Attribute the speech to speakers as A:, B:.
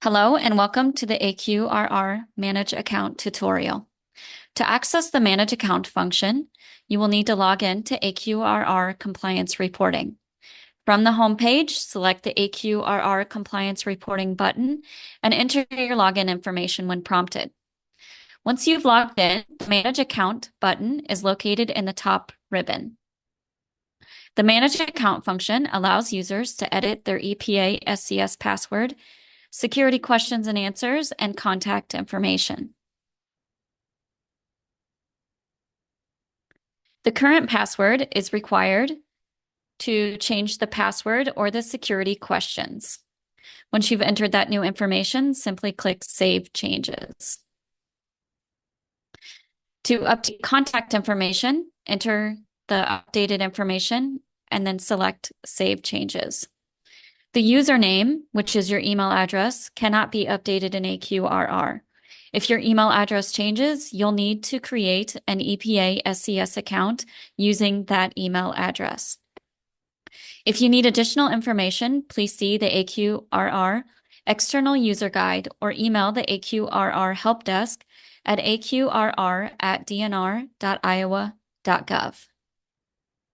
A: Hello and welcome to the AQRR Manage Account tutorial. To access the Manage Account function, you will need to log in to AQRR Compliance Reporting. From the home page, select the AQRR Compliance Reporting button and enter your login information when prompted. Once you've logged in, the Manage Account button is located in the top ribbon. The Manage Account function allows users to edit their EPA SCS password, security questions and answers, and contact information. The current password is required to change the password or the security questions. Once you've entered that new information, simply click Save Changes. To update contact information, enter the updated information and then select Save Changes. The username, which is your email address, cannot be updated in AQRR. If your email address changes, you'll need to create an EPA SCS account using that email address. If you need additional information, please see the AQRR External User Guide or email the AQRR Help Desk at aqrr@dnr.iowa.gov.